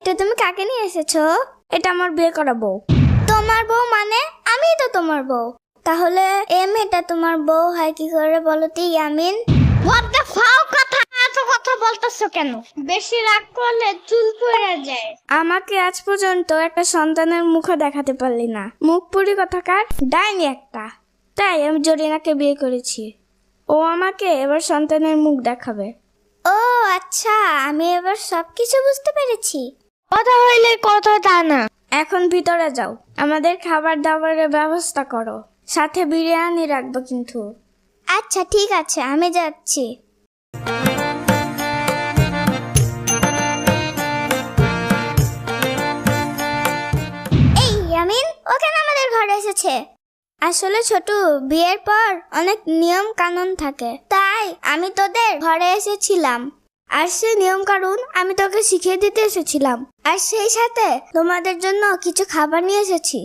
তো তুমি কাকে নিয়ে এসেছো? এটা আমার বিয়ে করা বউ। তোমার বউ মানে? আমিই তো তোমার বউ। তাহলে এই মেয়েটা তোমার বউ হয় কি করে বলো তো ইয়ামিন? হোয়াট দ্য ফাও কথা এত কথা বলতেছো কেন? বেশি রাগ করলে চুল পড়ে যায়। আমাকে আজ পর্যন্ত একটা সন্তানের মুখও দেখাতে পারলি না। মুখ পুরি কথাকার ডাইনি একটা। তাই আমি জরিনাকে বিয়ে করেছি। ও আমাকে এবার সন্তানের মুখ দেখাবে। ও আচ্ছা, আমি এবার সবকিছু বুঝতে পেরেছি। কথা হইলে কথা তা না। এখন ভিতরে যাও, আমাদের খাবার দাবারের ব্যবস্থা করো। সাথে বিরিয়ানি রাখবো কিন্তু। আচ্ছা ঠিক আছে, আমি যাচ্ছি। এই ইয়ামিন, ও কেন আমাদের ঘরে এসেছে? আসলে ছোট, বিয়ের পর অনেক নিয়ম কানুন থাকে, তাই আমি তোদের ঘরে এসেছিলাম। আর সেই নিয়ম কানুন আমি তোকে শিখিয়ে দিতে এসেছিলাম। আর সেই সাথে তোমাদের জন্য কিছু খাবার নিয়ে এসেছি।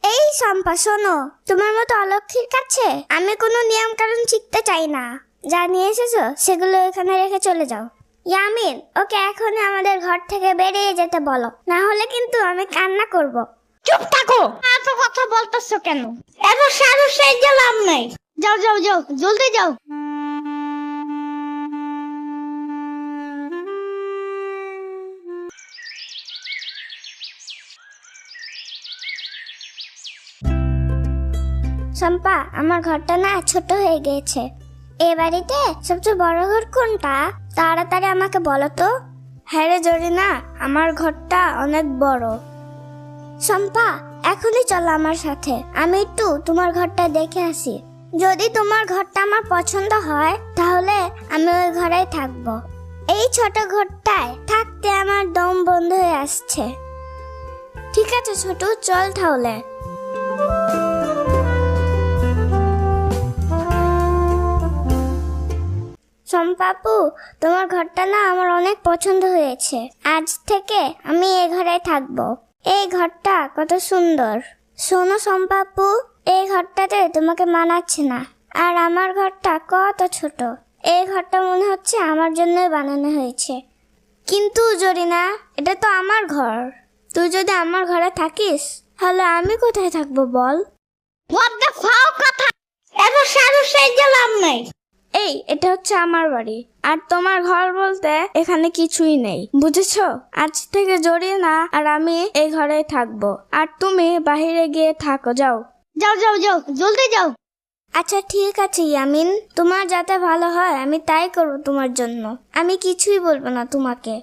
এই শম্পা শোনো, তোমার মতো অলক্ষীর কাছে আমি কোনো নিয়ম কানুন শিখতে চাই না। যা নিয়ে এসেছো সেগুলো এখানে রেখে চলে যাও। ইয়ামিন, ওকে এখনই আমাদের ঘর থেকে বেরিয়ে যেতে বলো, না হলে কিন্তু আমি কান্না করব। চুপ থাকো, এত কথা বলতেছো কেন? এত সাহস গেলাম নাই। যাও যাও যাও, জলদি যাও। শম্পা, আমার ঘরটা না ছোট হয়ে গিয়েছে। এ বাড়িতে সবচেয়ে বড় ঘর কোনটা? তাড়াতাড়ি আমাকে বলো তো। হ্যাঁ রে জরিনা, আমার ঘরটা অনেক বড়। শম্পা, এখনই চলো আমার সাথে, আমি একটু তোমার ঘরটা দেখে আসি। যদি তোমার ঘরটা আমার পছন্দ হয় তাহলে আমি ওই ঘরেই থাকবো। এই ছোট ঘরটায় থাকতে আমার দম বন্ধ হয়ে আসছে। ঠিক আছে ছোট, চল তাহলে। শম্পাপু, তোমার ঘরটা না আমার অনেক পছন্দ হয়েছে। আজ থেকে আমি এই ঘরে থাকবো। এই ঘরটা কত সুন্দর। শোনো শম্পাপু, এই ঘরটাতে তোমাকে মানাচ্ছে না। আর আমার ঘরটা কত ছোট। এই ঘরটা মনে হচ্ছে আমার জন্যই বানানো হয়েছে। কিন্তু জরিনা, এটা তো আমার ঘর। তুই যদি আমার ঘরে থাকিস তাহলে আমি কোথায় থাকবো বল? হোয়াট দ্য ফাও কথা এত সাহস গেলাম নাই। এই, এটা হচ্ছে আমার বাড়ি, আর তোমার ঘর বলতে এখানে কিছুই নেই, বুঝেছো? আজ থেকে জরিনা আর আমি এই ঘরেই থাকবো, আর তুমি বাহিরে গিয়ে থাকো। যাও যাও যাও যাও, জলদি যাও। আচ্ছা ঠিক আছে ইয়ামিন, তোমার যাতে ভালো হয় আমি তাই করবো তোমার জন্য। আমি কিছুই বলবো না তোমাকে।